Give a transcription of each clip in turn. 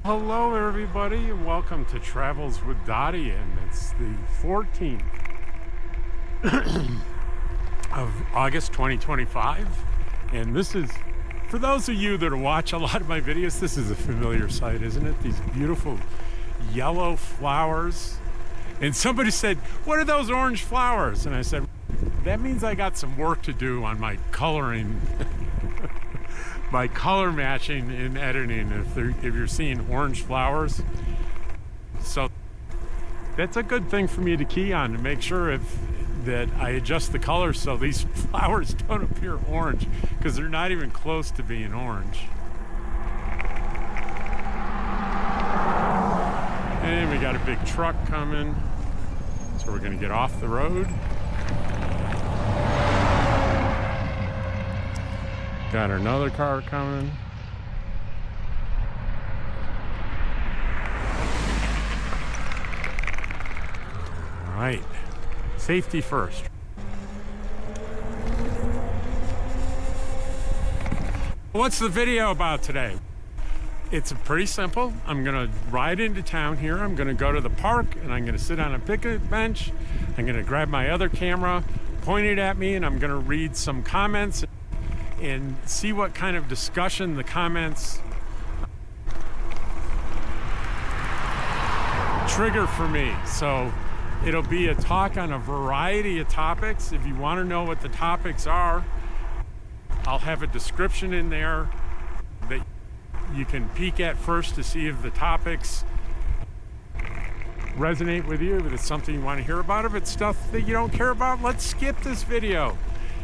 Hello everybody and welcome to Travels with Dottie, and it's the 14th of August 2025, and this is, for those of you that watch a lot of my videos, this is a familiar sight, isn't it? These beautiful yellow flowers. And somebody said, "What are those orange flowers?" And I said, that means I got some work to do on my coloring my color matching in editing if you're seeing orange flowers. So that's a good thing for me to key on to make sure that I adjust the colors so these flowers don't appear orange, because they're not even close to being orange. And we got a big truck coming, so we're gonna get off the road. Got another car coming. All right, safety first. What's the video about today? It's pretty simple. I'm gonna ride into town here. I'm gonna go to the park and I'm gonna sit on a picnic bench. I'm gonna grab my other camera, point it at me, and I'm gonna read some comments and see what kind of discussion the comments trigger for me. So it'll be a talk on a variety of topics. If you want to know what the topics are, I'll have a description in there that you can peek at first to see if the topics resonate with you, if it's something you want to hear about. If it's stuff that you don't care about, let's skip this video.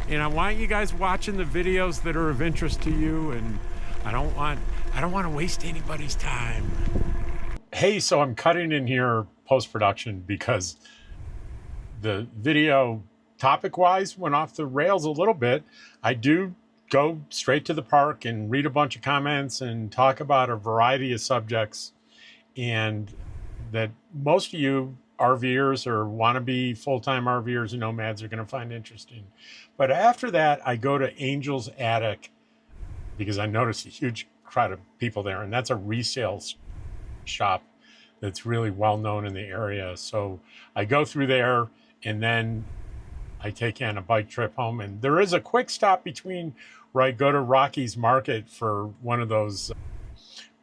And I want you guys watching the videos that are of interest to you, and I don't want to waste anybody's time. Hey, so I'm cutting in here post-production because the video topic-wise went off the rails a little bit. I do go straight to the park and read a bunch of comments and talk about a variety of subjects, and that most of you RVers or wannabe full-time RVers and nomads are going to find interesting. But after that, I go to Angel's Attic because I noticed a huge crowd of people there, and that's a resale shop that's really well known in the area. So I go through there and then I take in a bike trip home, and there is a quick stop between where I go to Rocky's Market for one of those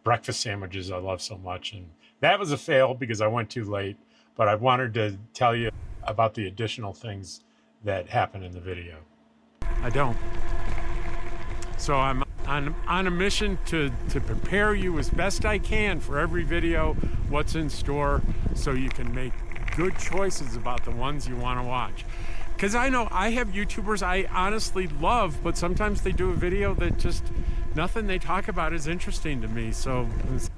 breakfast sandwiches I love so much. And that was a fail because I went too late. But I wanted to tell you about the additional things that happen in the video. I don't. So I'm on a mission to prepare you as best I can for every video, what's in store, so you can make good choices about the ones you want to watch. Because I know I have YouTubers I honestly love, but sometimes they do a video that just nothing they talk about is interesting to me. So it's,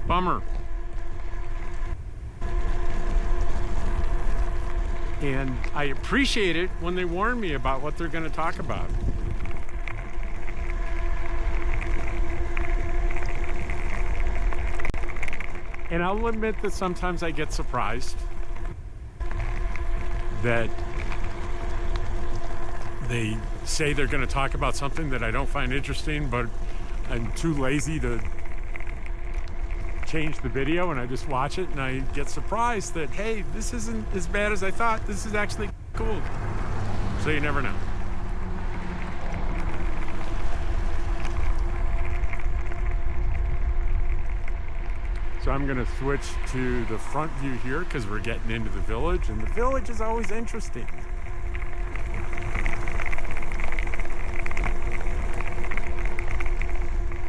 bummer. And I appreciate it when they warn me about what they're going to talk about. And I'll admit that sometimes I get surprised that they say they're going to talk about something that I don't find interesting, but I'm too lazy to change the video, and I just watch it and I get surprised that, hey, this isn't as bad as I thought. This is actually cool. So you never know. So I'm going to switch to the front view here because we're getting into the village, and the village is always interesting.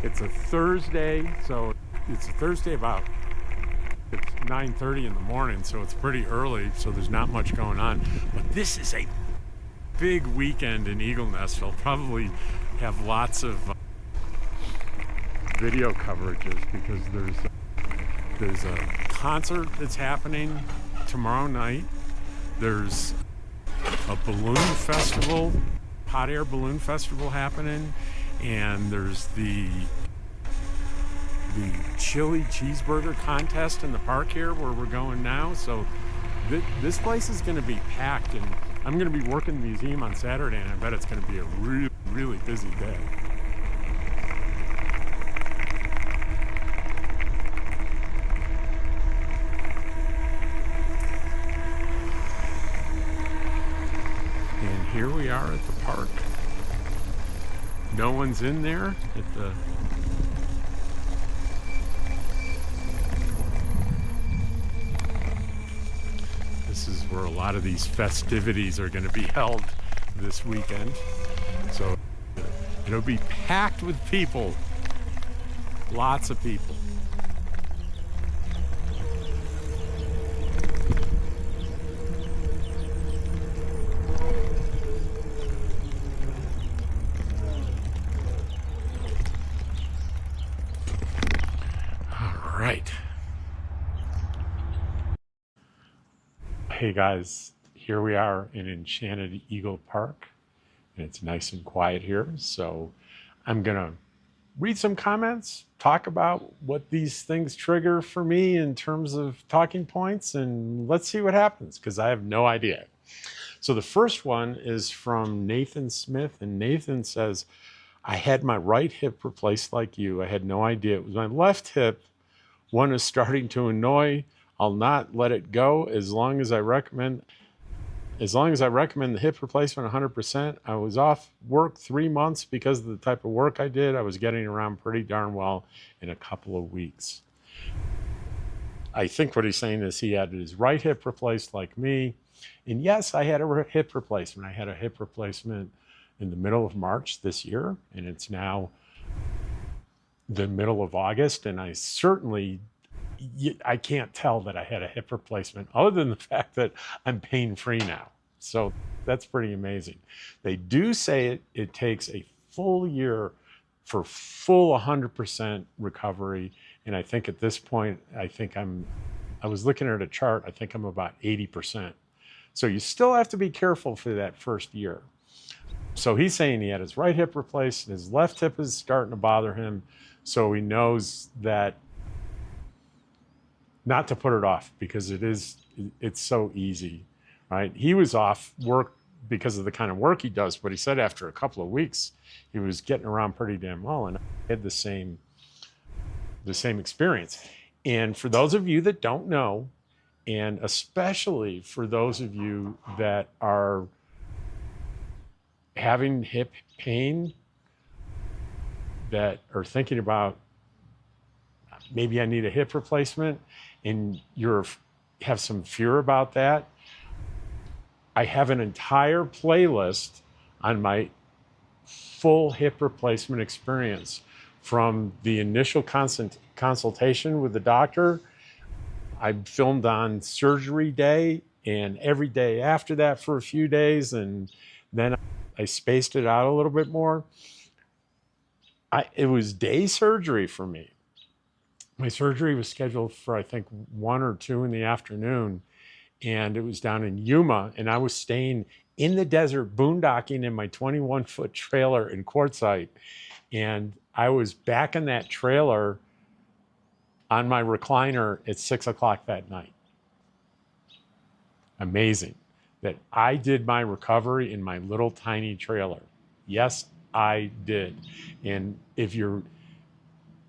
It's a Thursday, so it's a Thursday about, it's 9:30 in the morning, so it's pretty early, so there's not much going on. But this is a big weekend in Eagle Nest. I'll probably have lots of video coverages because there's a concert that's happening tomorrow night. There's a balloon festival, hot air balloon festival happening, and there's the chili cheeseburger contest in the park here where we're going now. So this place is going to be packed, and I'm going to be working the museum on Saturday, and I bet it's going to be a really, really busy day. we are at the park. No one's in there at the... This is where a lot of these festivities are going to be held this weekend. So it'll be packed with people. Lots of people. All right. Hey guys, here we are in Enchanted Eagle Park, and it's nice and quiet here. So I'm gonna read some comments, talk about what these things trigger for me in terms of talking points, and let's see what happens, because I have no idea. So the first one is from Nathan Smith, and Nathan says, I had my right hip replaced like you. I had no idea it was my left hip. One is starting to annoy. I'll not let it go as long as I recommend the hip replacement 100%. I was off work 3 months because of the type of work I did. I was getting around pretty darn well in a couple of weeks. I think what he's saying is he had his right hip replaced like me. And yes, I had a hip replacement. I had a hip replacement in the middle of March this year, and it's now the middle of August. And I can't tell that I had a hip replacement other than the fact that I'm pain-free now. So that's pretty amazing. They do say it takes a full year for full 100% recovery. And I think at this point, I was looking at a chart, I think I'm about 80%. So you still have to be careful for that first year. So he's saying he had his right hip replaced, his left hip is starting to bother him. So he knows that not to put it off, because it's so easy, right? He was off work because of the kind of work he does, but he said after a couple of weeks, he was getting around pretty damn well, and I had the same experience. And for those of you that don't know, and especially for those of you that are having hip pain, that are thinking about, maybe I need a hip replacement, and you have some fear about that, I have an entire playlist on my full hip replacement experience, from the initial consultation with the doctor. I filmed on surgery day and every day after that for a few days, and then I spaced it out a little bit more. It was day surgery for me. My surgery was scheduled for, I think, 1 or 2 in the afternoon, and it was down in Yuma, and I was staying in the desert, boondocking in my 21-foot trailer in Quartzsite, and I was back in that trailer on my recliner at 6 o'clock that night. Amazing that I did my recovery in my little tiny trailer. Yes, I did. And if you're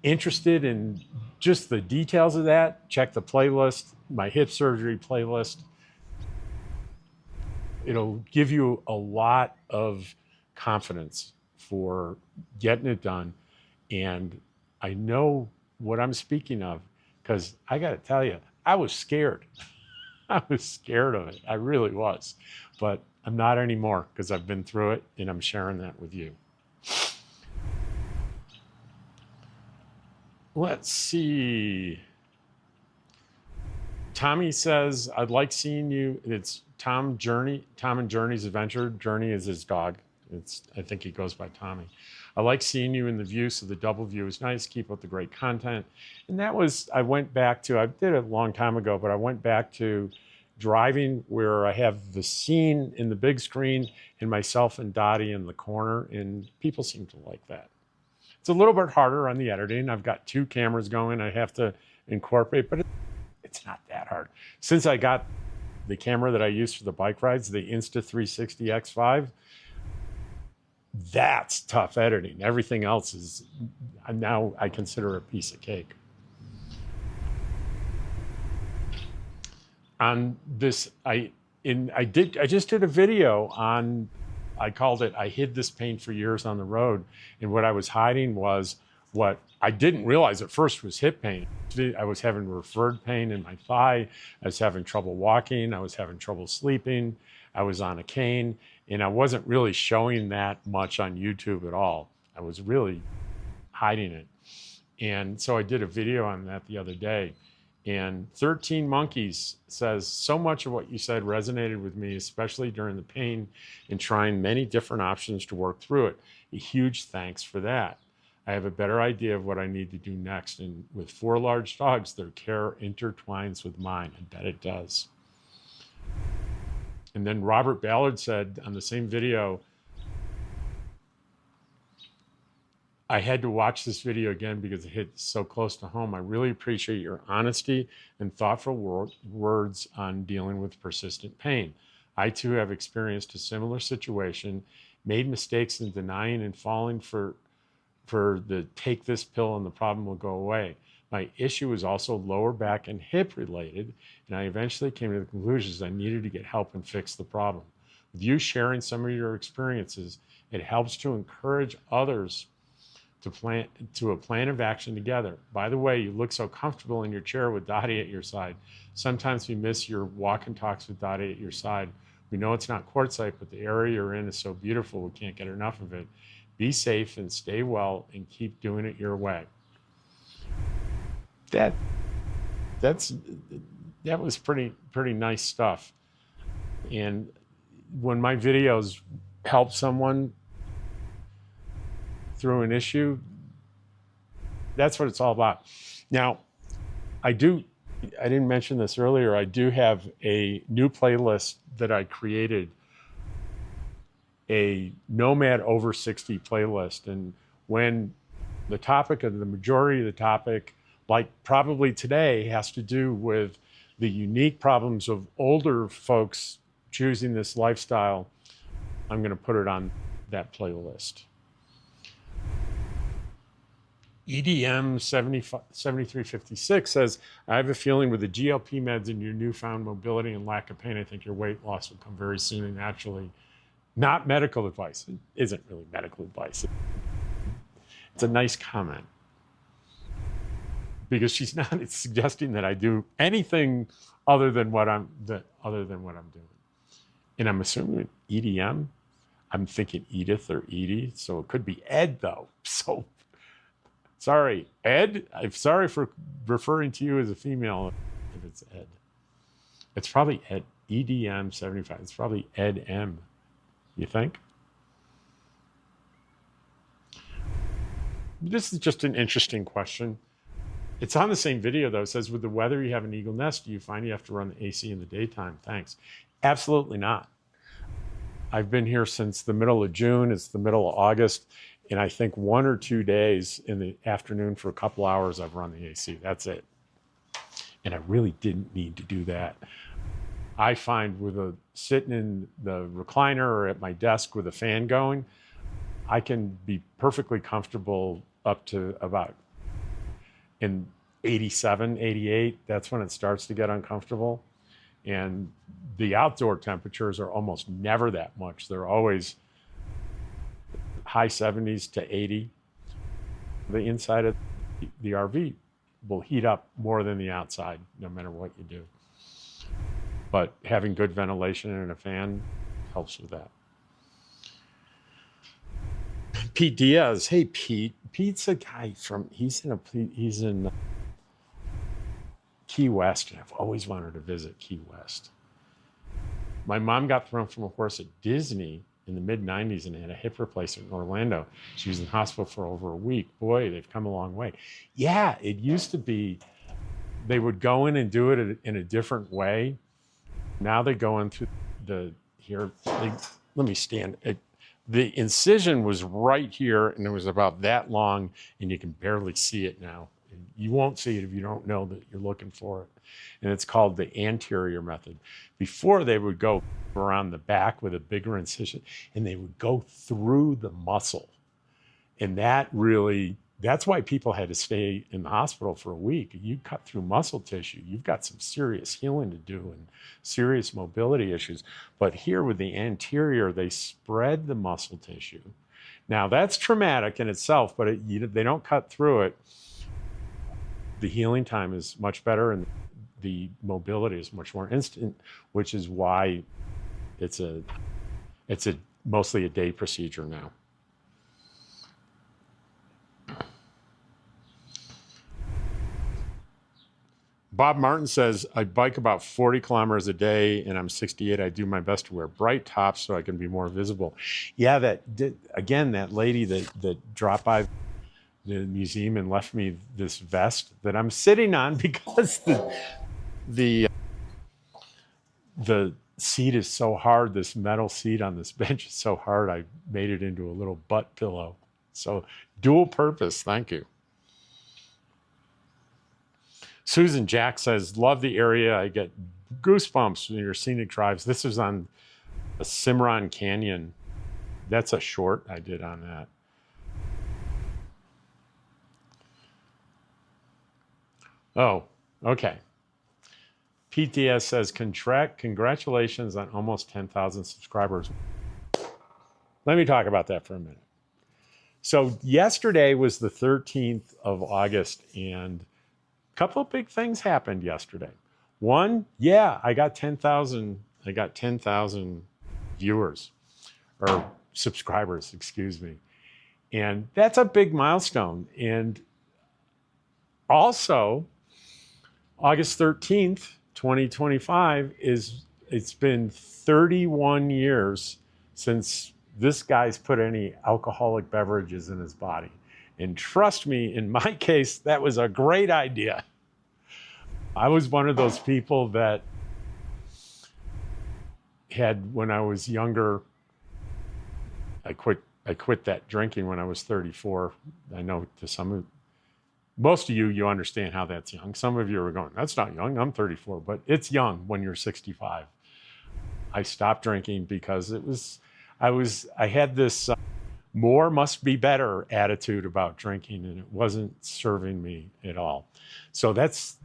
interested in just the details of that, check the playlist, my hip surgery playlist. It'll give you a lot of confidence for getting it done. And I know what I'm speaking of, because I got to tell you, I was scared. I was scared of it. I really was. But I'm not anymore, because I've been through it, and I'm sharing that with you. Let's see. Tommy says, I'd like seeing you. It's Tom and Journey's Adventure. Journey is his dog. I think he goes by Tommy. I like seeing you in the view, so the double view is nice. Keep up the great content. And that was, I went back to, I did it a long time ago, but I went back to driving where I have the scene in the big screen and myself and Dottie in the corner, and people seem to like that. It's a little bit harder on the editing. I've got 2 cameras going. I have to incorporate, but it's not that hard. Since I got the camera that I use for the bike rides, the Insta360 X5, that's tough editing. Everything else is, now I consider a piece of cake. On this, I just did a video on I called it, I hid this pain for years on the road. And what I was hiding was what I didn't realize at first was hip pain. I was having referred pain in my thigh. I was having trouble walking. I was having trouble sleeping. I was on a cane, and I wasn't really showing that much on YouTube at all. I was really hiding it. And so I did a video on that the other day, and 13 Monkeys says, so much of what you said resonated with me, especially during the pain and trying many different options to work through it. A huge thanks for that. I have a better idea of what I need to do next. And with 4 large dogs, their care intertwines with mine. I bet it does. And then Robert Ballard said on the same video, I had to watch this video again because it hit so close to home. I really appreciate your honesty and thoughtful words on dealing with persistent pain. I too have experienced a similar situation, made mistakes in denying and falling for the take this pill and the problem will go away. My issue was also lower back and hip related, and I eventually came to the conclusions I needed to get help and fix the problem. With you sharing some of your experiences, it helps to encourage others to a plan of action together. By the way, you look so comfortable in your chair with Dottie at your side. Sometimes we miss your walk and talks with Dottie at your side. We know it's not quartzite, but the area you're in is so beautiful, we can't get enough of it. Be safe and stay well and keep doing it your way. That was pretty nice stuff. And when my videos help someone through an issue, that's what it's all about. Now, I didn't mention this earlier, I do have a new playlist that I created, a Nomad over 60 playlist. And when the topic of the majority of the topic, like probably today, has to do with the unique problems of older folks choosing this lifestyle, I'm going to put it on that playlist. EDM 7356 says, I have a feeling with the GLP meds and your newfound mobility and lack of pain, I think your weight loss will come very soon and naturally. Not medical advice. It isn't really medical advice. It's a nice comment. Because she's not suggesting that I do anything other than what I'm doing. And I'm assuming EDM, I'm thinking Edith or Edie, so it could be Ed though. So sorry, Ed. I'm sorry for referring to you as a female if it's Ed. It's probably Ed, EDM 75. It's probably Ed M. You think? This is just an interesting question. It's on the same video though. It says, with the weather you have an eagle nest, do you find you have to run the AC in the daytime? Thanks. Absolutely not. I've been here since the middle of June. It's the middle of August. And I think 1 or 2 days in the afternoon for a couple hours, I've run the AC. That's it. And I really didn't need to do that. I find sitting in the recliner or at my desk with a fan going, I can be perfectly comfortable up to about in 87, 88. That's when it starts to get uncomfortable. And the outdoor temperatures are almost never that much. They're always high 70s to 80. The inside of the RV will heat up more than the outside, no matter what you do. But having good ventilation and a fan helps with that. Pete Diaz, hey Pete. Pete's a guy he's in Key West, and I've always wanted to visit Key West. My mom got thrown from a horse at Disney in the mid-90s and had a hip replacement in Orlando. She was in the hospital for over a week. Boy, they've come a long way. Yeah, it used to be they would go in and do it in a different way. Now they go in through let me stand. The incision was right here, and it was about that long, and you can barely see it now. You won't see it if you don't know that you're looking for it. And it's called the anterior method. Before, they would go around the back with a bigger incision, and they would go through the muscle. And that really That's why people had to stay in the hospital for a week. You cut through muscle tissue, you've got some serious healing to do and serious mobility issues. But here with the anterior, they spread the muscle tissue. Now that's traumatic in itself, but they don't cut through it. The healing time is much better and the mobility is much more instant, which is why it's mostly a day procedure now. Bob Martin says, I bike about 40 kilometers a day and I'm 68. I do my best to wear bright tops so I can be more visible. Yeah, that lady that dropped by the museum and left me this vest that I'm sitting on because the seat is so hard. This metal seat on this bench is so hard. I made it into a little butt pillow. So dual purpose. Thank you. Susan Jack says, love the area. I get goosebumps when your scenic drives. This is on a Cimarron Canyon. That's a short I did on that. Oh, okay. PTS says, congratulations on almost 10,000 subscribers. Let me talk about that for a minute. So yesterday was the 13th of August, and a couple of big things happened yesterday. One, yeah, I got 10,000 viewers or subscribers, excuse me. And that's a big milestone. And also, August 13th, 2025 it's been 31 years since this guy's put any alcoholic beverages in his body. And trust me, in my case, that was a great idea. I was one of those people that had, when I was younger, I quit that drinking when I was 34. I know to most of you understand how that's young. Some of you are going, that's not young, I'm 34, but it's young when you're 65. I stopped drinking because I had this more must be better attitude about drinking, and it wasn't serving me at all. So it's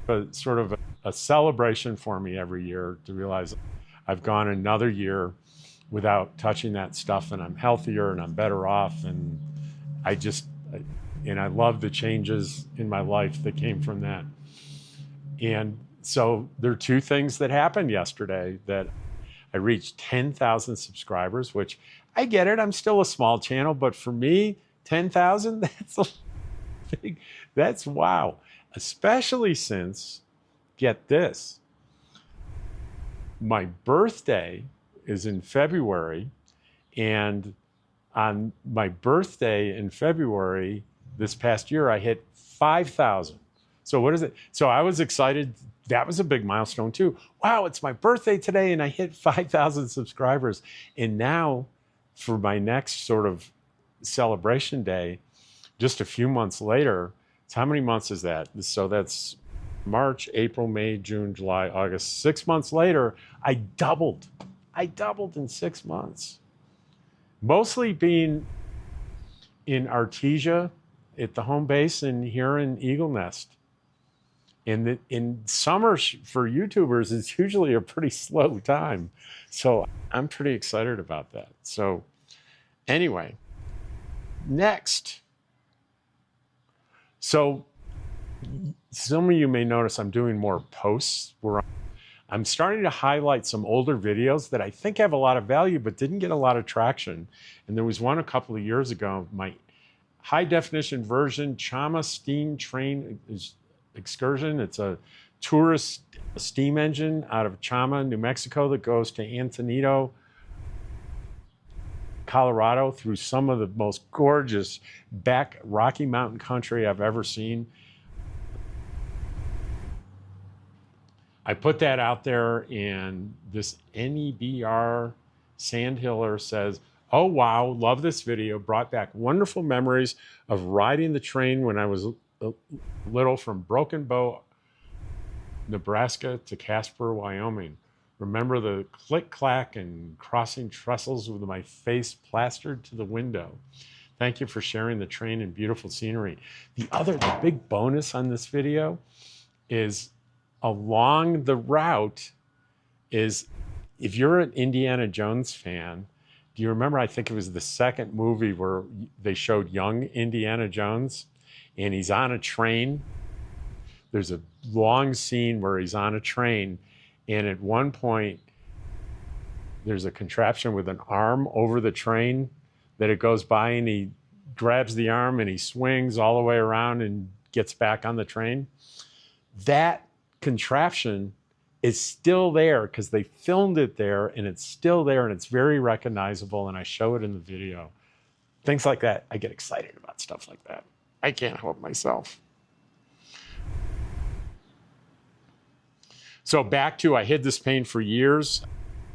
a sort of a celebration for me every year to realize I've gone another year without touching that stuff, and I'm healthier and I'm better off, and I love the changes in my life that came from that. And so there are two things that happened yesterday. That I reached 10,000 subscribers, which I get it. I'm still a small channel, but for me, 10,000, that's wow. Especially since, get this, my birthday is in February, and on my birthday in February this past year, I hit 5,000. So what is it? So I was excited. That was a big milestone too. Wow, it's my birthday today and I hit 5,000 subscribers. And now for my next sort of celebration day, just a few months later, so how many months is that? So that's March, April, May, June, July, August. 6 months later, I doubled. I doubled in 6 months. Mostly being in Artesia at the home base and here in Eagle Nest. In summer for YouTubers, it's usually a pretty slow time. So I'm pretty excited about that. So anyway, next. So some of you may notice I'm doing more posts where I'm starting to highlight some older videos that I think have a lot of value but didn't get a lot of traction. And there was one a couple of years ago, my high definition version, Chama steam train excursion. It's a tourist steam engine out of Chama, New Mexico, that goes to Antonito, Colorado, through some of the most gorgeous back Rocky Mountain country I've ever seen. I put that out there, and this NEBR Sandhiller says, oh, wow, love this video. Brought back wonderful memories of riding the train when I was little from Broken Bow, Nebraska to Casper, Wyoming. Remember the click-clack and crossing trestles with my face plastered to the window. Thank you for sharing the train and beautiful scenery. The big bonus on this video is along the route is, if you're an Indiana Jones fan, do you remember, I think it was the second movie where they showed young Indiana Jones and he's on a train. There's a long scene where he's on a train, and at one point there's a contraption with an arm over the train that it goes by, and he grabs the arm and he swings all the way around and gets back on the train. That contraption is still there because they filmed it there, and it's still there, and it's very recognizable, and I show it in the video. Things like that, I get excited about stuff like that. I can't help myself. So back to, I hid this pain for years.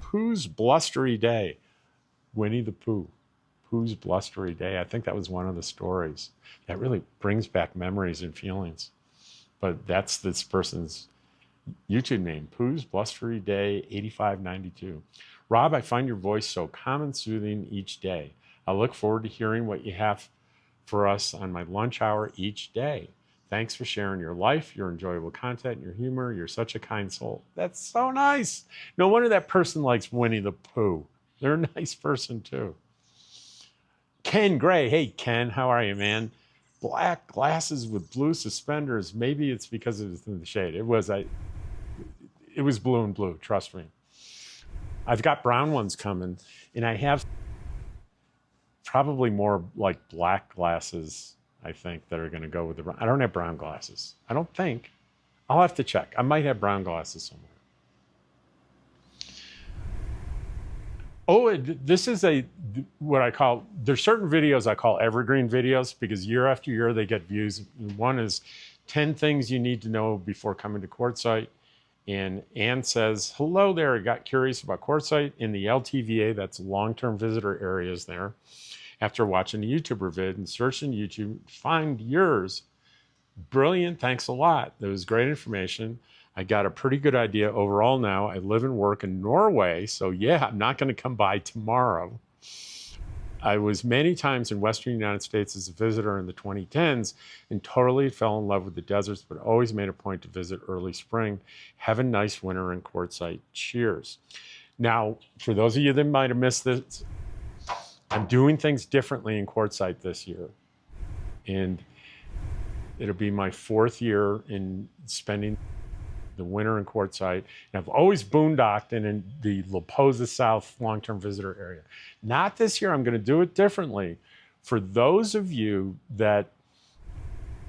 Pooh's Blustery Day. Winnie the Pooh. Pooh's Blustery Day. I think that was one of the stories. That really brings back memories and feelings. But that's this person's YouTube name, Pooh's Blustery Day 8592. Rob, I find your voice so calm and soothing each day. I look forward to hearing what you have for us on my lunch hour each day. Thanks for sharing your life, your enjoyable content, and your humor. You're such a kind soul. That's so nice. No wonder that person likes Winnie the Pooh. They're a nice person too. Ken Gray. Hey, Ken, how are you, man? Black glasses with blue suspenders. Maybe it's because it was in the shade. It was blue and blue, trust me. I've got brown ones coming, and I have probably more like black glasses, I think, that are going to go with the brown. I don't have brown glasses. I don't think. I'll have to check. I might have brown glasses somewhere. Oh, this is what I call, there's certain videos I call evergreen videos because year after year they get views. One is 10 things you need to know before coming to Quartzsite. And Ann says, hello there, I got curious about Quartzsite in the LTVA, that's long-term visitor areas there. After watching a YouTuber vid and searching YouTube, find yours. Brilliant, thanks a lot. That was great information. I got a pretty good idea overall now. I live and work in Norway, so yeah, I'm not going to come by tomorrow. I was many times in Western United States as a visitor in the 2010s and totally fell in love with the deserts, but always made a point to visit early spring. Have a nice winter in Quartzsite. Cheers. Now, for those of you that might have missed this, I'm doing things differently in Quartzsite this year. And it'll be my 4th year in spending the winter in Quartzsite. And I've always boondocked in the La Posa South long-term visitor area. Not this year, I'm gonna do it differently. For those of you that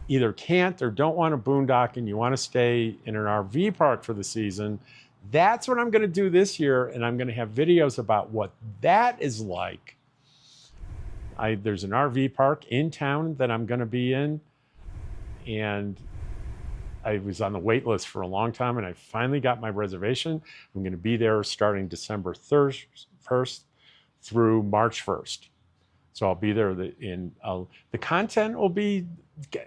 either can't or don't want to boondock and you want to stay in an RV park for the season, that's what I'm gonna do this year. And I'm gonna have videos about what that is like. There's an RV park in town that I'm gonna be in. And I was on the wait list for a long time, and I finally got my reservation. I'm going to be there starting December 1st through March 1st. So I'll be there. The content will be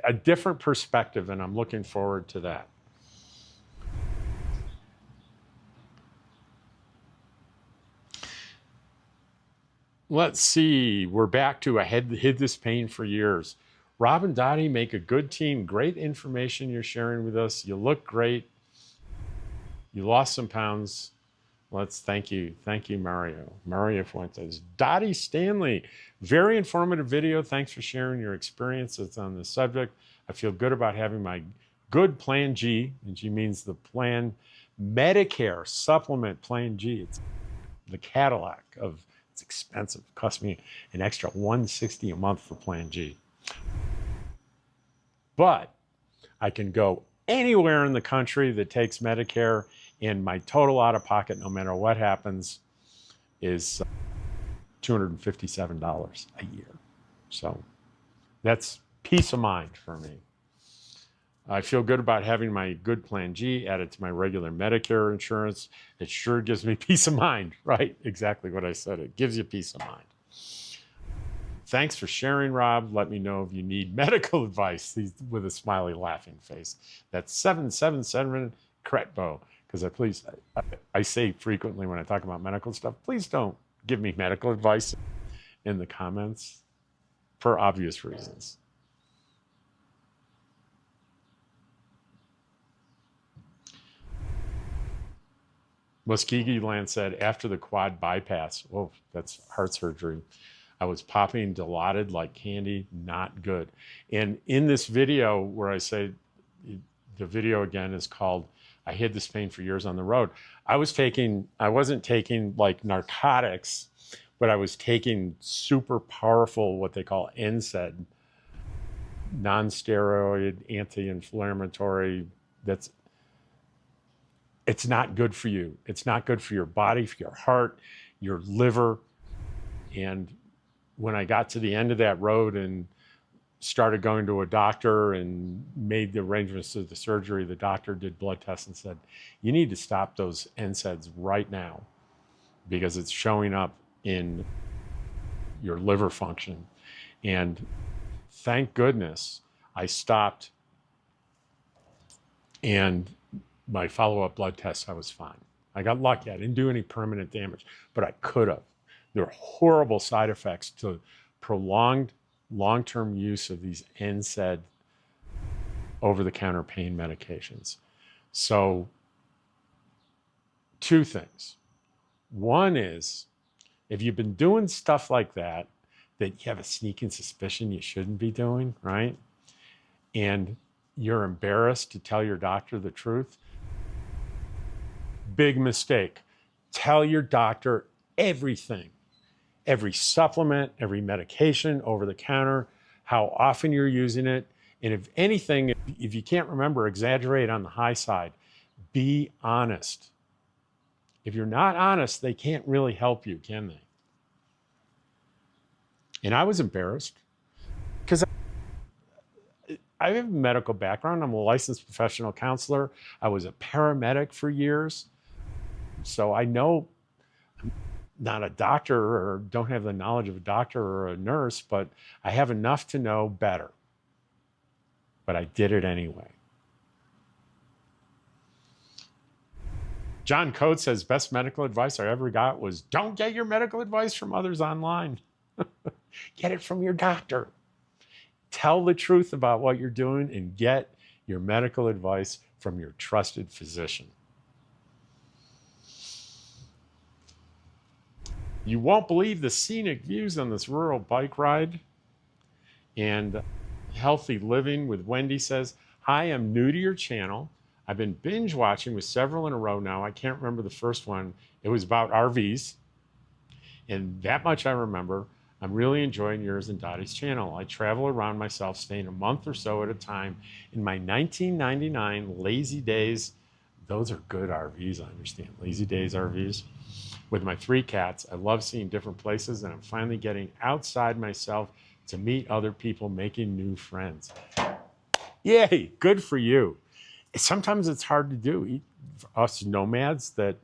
a different perspective, and I'm looking forward to that. Let's see. We're back to I hid this pain for years. Rob and Dottie make a good team. Great information you're sharing with us. You look great. You lost some pounds. Thank you. Thank you, Mario. Mario Fuentes. Dottie Stanley. Very informative video. Thanks for sharing your experiences on this subject. I feel good about having my good Plan G, and G means the plan Medicare supplement Plan G. It's the Cadillac of, it's expensive. It cost me an extra $160 a month for Plan G. But I can go anywhere in the country that takes Medicare, and my total out-of-pocket, no matter what happens, is $257 a year. So that's peace of mind for me. I feel good about having my good Plan G added to my regular Medicare insurance. It sure gives me peace of mind, right? Exactly what I said. It gives you peace of mind. Thanks for sharing, Rob. Let me know if you need medical advice. He's with a smiley, laughing face. That's 777 Cretbo. Because I say frequently when I talk about medical stuff, please don't give me medical advice in the comments. for obvious reasons. Muskegee Land said, after the quad bypass, oh, that's heart surgery, I was popping Dilaudid like candy, not good. And in this video where I say, the video again is called, I hid this pain for years on the road. I wasn't taking like narcotics, but I was taking super powerful, what they call NSAID, non-steroid, anti-inflammatory. It's not good for you. It's not good for your body, for your heart, your liver. And when I got to the end of that road and started going to a doctor and made the arrangements for the surgery, the doctor did blood tests and said, you need to stop those NSAIDs right now because it's showing up in your liver function. And thank goodness I stopped, and my follow-up blood tests, I was fine. I got lucky. I didn't do any permanent damage, but I could have. There are horrible side effects to prolonged long-term use of these NSAID over-the-counter pain medications. So, two things. One is, if you've been doing stuff like that you have a sneaking suspicion you shouldn't be doing, right? And you're embarrassed to tell your doctor the truth, big mistake. Tell your doctor everything. Every supplement, every medication over the counter, how often you're using it. And if anything, if you can't remember, exaggerate on the high side. Be honest. If you're not honest, they can't really help you, can they? And I was embarrassed because I have a medical background. I'm a licensed professional counselor. I was a paramedic for years. So I know I'm not a doctor or don't have the knowledge of a doctor or a nurse, but I have enough to know better. But I did it anyway. John Coates says, best medical advice I ever got was, don't get your medical advice from others online. Get it from your doctor. Tell the truth about what you're doing and get your medical advice from your trusted physician. You won't believe the scenic views on this rural bike ride. And Healthy Living with Wendy says, hi, I'm new to your channel. I've been binge watching with several in a row now. I can't remember the first one. It was about RVs. And that much I remember. I'm really enjoying yours and Dottie's channel. I travel around myself, staying a month or so at a time in my 1999 Lazy Days. Those are good RVs, I understand. Lazy Days RVs. With my 3 cats, I love seeing different places, and I'm finally getting outside myself to meet other people, making new friends. Yay, good for you. Sometimes it's hard to do. Us nomads that,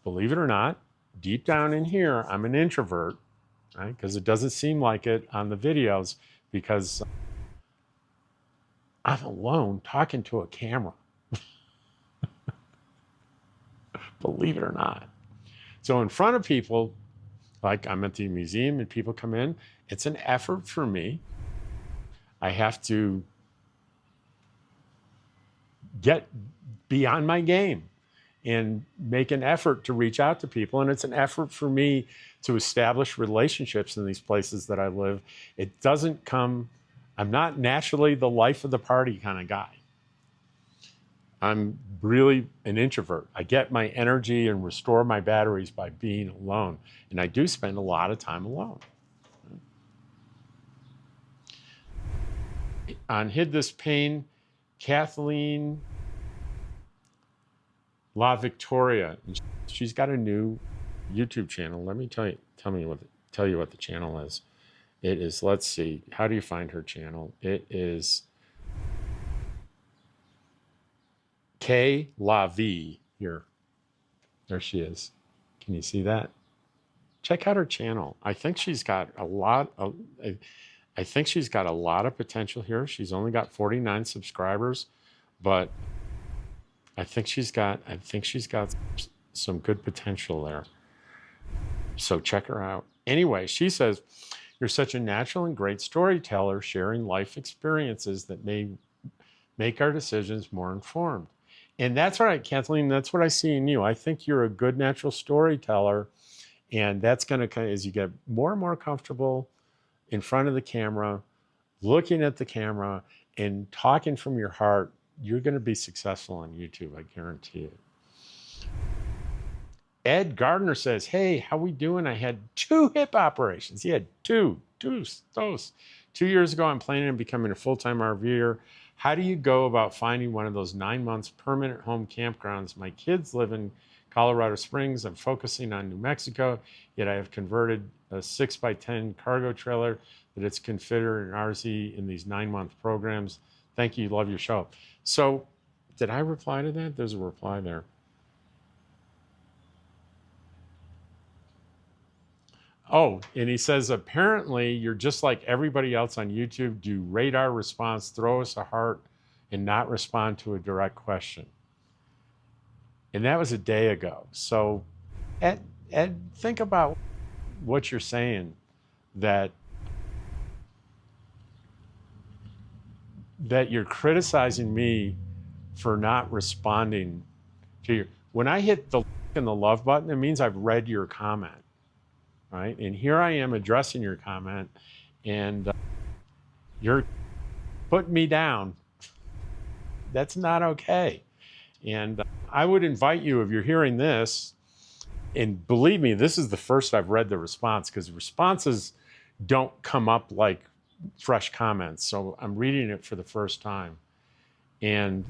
believe it or not, deep down in here, I'm an introvert, right? Because it doesn't seem like it on the videos, because I'm alone talking to a camera. Believe it or not. So in front of people, like I'm at the museum and people come in, it's an effort for me. I have to get beyond my game and make an effort to reach out to people. And it's an effort for me to establish relationships in these places that I live. It doesn't come, I'm not naturally the life of the party kind of guy. I'm really an introvert. I get my energy and restore my batteries by being alone. And I do spend a lot of time alone. On Hid This Pain, Kathleen La Victoria, she's got a new YouTube channel. Let me tell you what the channel is. It is, let's see, how do you find her channel? It is K La V here. There she is. Can you see that? Check out her channel. I think she's got a lot of potential here. She's only got 49 subscribers, but I think she's got some good potential there. So check her out. Anyway, she says, You're such a natural and great storyteller, sharing life experiences that may make our decisions more informed. And that's right, Kathleen, that's what I see in you. I think you're a good natural storyteller. And that's going to kind of, as you get more and more comfortable in front of the camera, looking at the camera and talking from your heart, you're going to be successful on YouTube, I guarantee it. Ed Gardner says, hey, how we doing? I had 2 hip operations. He had two. 2 years ago, I'm planning on becoming a full-time RVer. How do you go about finding one of those 9 months permanent home campgrounds? My kids live in Colorado Springs. I'm focusing on New Mexico, yet I have converted a 6x10 cargo trailer that it's configured an RZ in these 9-month programs. Thank you. Love your show. So did I reply to that? There's a reply there. Oh, and he says, apparently you're just like everybody else on YouTube. Do radar response, throw us a heart, and not respond to a direct question. And that was a day ago. So Ed, think about what you're saying, that you're criticizing me for not responding to you. When I hit the like and the love button, it means I've read your comment. Right? And here I am addressing your comment, and you're putting me down. That's not okay. And I would invite you, if you're hearing this, and believe me, this is the first I've read the response, because responses don't come up like fresh comments. So I'm reading it for the first time. And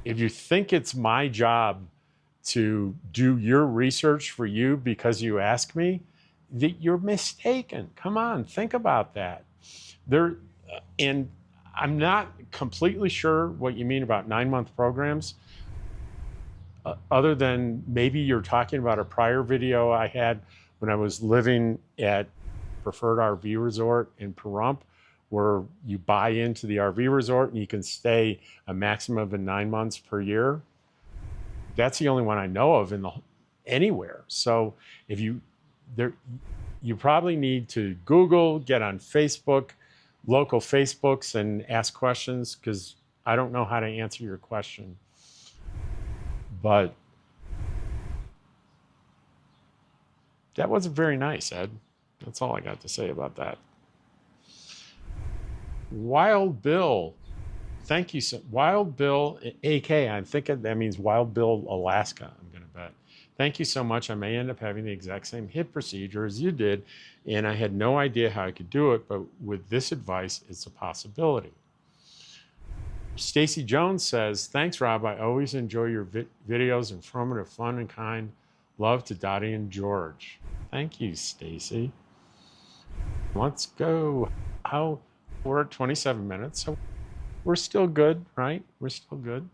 if you think it's my job to do your research for you because you ask me, that you're mistaken. Come on, think about that. And I'm not completely sure what you mean about 9-month programs, other than maybe you're talking about a prior video I had when I was living at Preferred RV Resort in Pahrump, where you buy into the RV resort and you can stay a maximum of 9 months per year. That's the only one I know of anywhere. So if you probably need to Google, get on Facebook, local Facebooks, and ask questions, because I don't know how to answer your question. But that wasn't very nice, Ed. That's all I got to say about that. Wild Bill. Thank you. Wild Bill, AK, I'm thinking that means Wild Bill, Alaska, I'm going to bet. Thank you so much. I may end up having the exact same hip procedure as you did, and I had no idea how I could do it, but with this advice, it's a possibility. Stacy Jones says, thanks, Rob. I always enjoy your videos, informative, fun, and kind. Love to Dottie and George. Thank you, Stacy. Let's go. We're at 27 minutes, so we're still good, right? We're still good.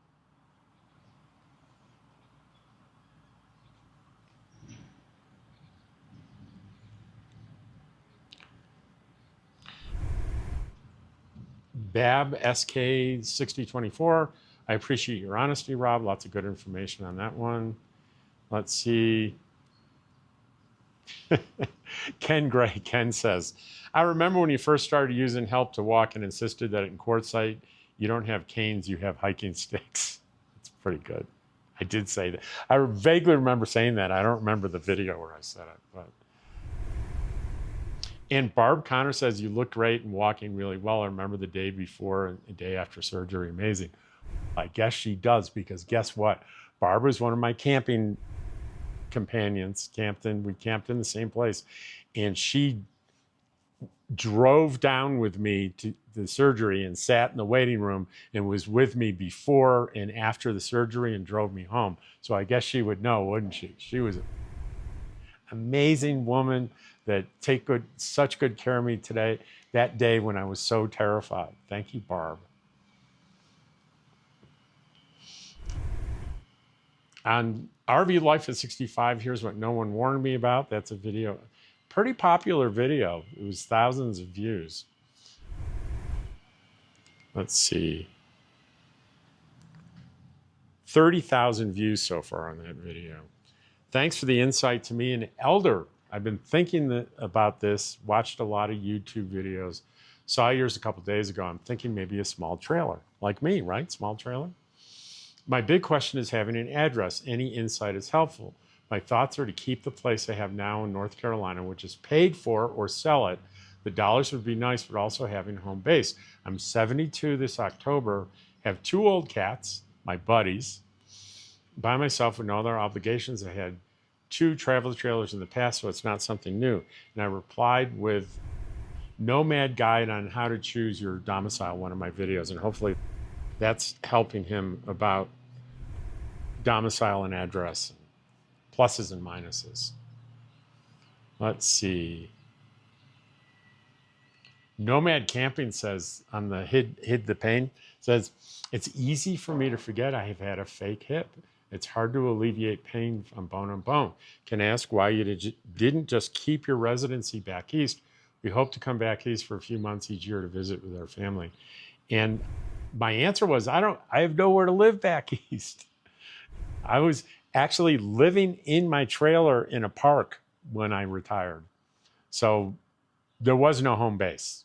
Bab SK 6024. I appreciate your honesty, Rob. Lots of good information on that one. Let's see. Ken Gray. Ken says, I remember when you first started using help to walk and insisted that in quartzsite, you don't have canes, you have hiking sticks. It's pretty good. I did say that. I vaguely remember saying that. I don't remember the video where I said it. But. And Barb Connor says, you look great and walking really well. I remember the day before and the day after surgery. Amazing. I guess she does, because guess what? Barb was one of my camping companions. We camped in the same place. And she drove down with me to the surgery and sat in the waiting room and was with me before and after the surgery and drove me home. So I guess she would know, wouldn't she? She was an amazing woman that such good care of me that day when I was so terrified. Thank you, Barb. On RV Life at 65, here's what no one warned me about. That's a video. Pretty popular video. It was thousands of views. Let's see. 30,000 views so far on that video. Thanks for the insight to me and Elder. I've been thinking about this, watched a lot of YouTube videos, saw yours a couple days ago. I'm thinking maybe a small trailer, like me, right? Small trailer. My big question is having an address. Any insight is helpful. My thoughts are to keep the place I have now in North Carolina, which is paid for, or sell it. The dollars would be nice, but also having a home base. I'm 72 this October, have 2 old cats, my buddies, by myself with no other obligations. I had 2 travel trailers in the past, so it's not something new. And I replied with Nomad guide on how to choose your domicile, one of my videos, and hopefully that's helping him about domicile and address, pluses and minuses. Let's see. Nomad Camping says on the Hid the Pain, says, it's easy for me to forget I have had a fake hip. It's hard to alleviate pain from bone on bone. Can I ask why you didn't just keep your residency back east? We hope to come back east for a few months each year to visit with our family. And my answer was, I have nowhere to live back east. I was actually living in my trailer in a park when I retired. So there was no home base.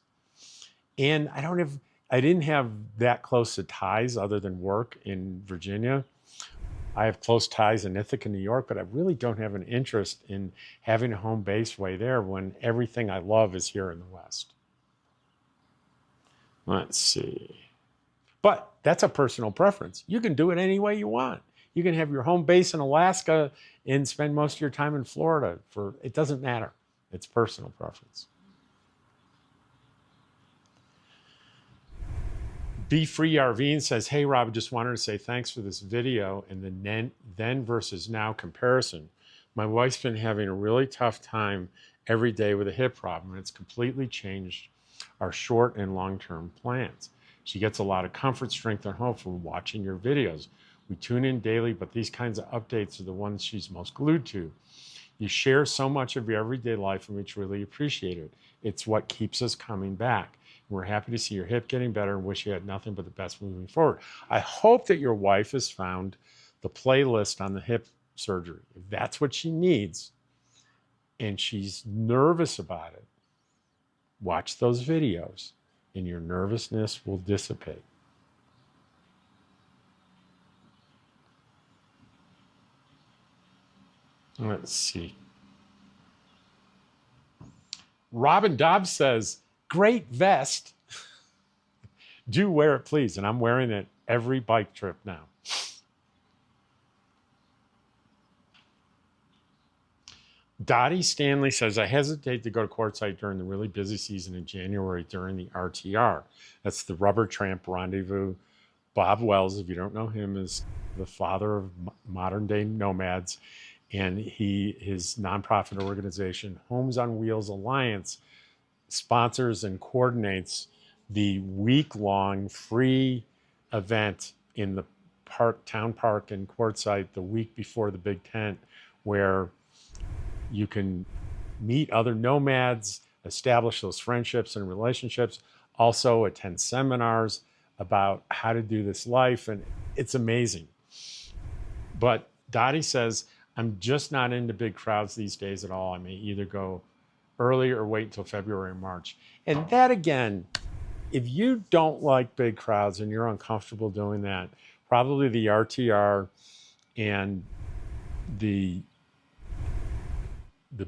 And I didn't have that close to ties other than work in Virginia. I have close ties in Ithaca, New York, but I really don't have an interest in having a home base way there when everything I love is here in the West. Let's see. But that's a personal preference. You can do it any way you want. You can have your home base in Alaska and spend most of your time in Florida. It doesn't matter. It's personal preference. Be Free Rving says, hey, Rob, I just wanted to say thanks for this video and the then versus now comparison. My wife's been having a really tough time every day with a hip problem, and it's completely changed our short and long-term plans. She gets a lot of comfort, strength, and hope from watching your videos. We tune in daily, but these kinds of updates are the ones she's most glued to. You share so much of your everyday life, and we truly appreciate it. It's what keeps us coming back. We're happy to see your hip getting better and wish you had nothing but the best moving forward. I hope that your wife has found the playlist on the hip surgery. If that's what she needs and she's nervous about it, watch those videos and your nervousness will dissipate. Let's see. Robin Dobbs says, great vest. Do wear it, please. And I'm wearing it every bike trip now. Dottie Stanley says, I hesitate to go to Quartzsite during the really busy season in January during the RTR. That's the Rubber Tramp Rendezvous. Bob Wells, if you don't know him, is the father of modern day nomads. And his nonprofit organization, Homes on Wheels Alliance, sponsors and coordinates the week-long free event in the town park in Quartzsite the week before the big tent, where you can meet other nomads, establish those friendships and relationships, also attend seminars about how to do this life, and it's amazing. But Dottie says, I'm just not into big crowds these days at all. I may either go early or wait until February or March. And that, again, if you don't like big crowds and you're uncomfortable doing that, probably the RTR and the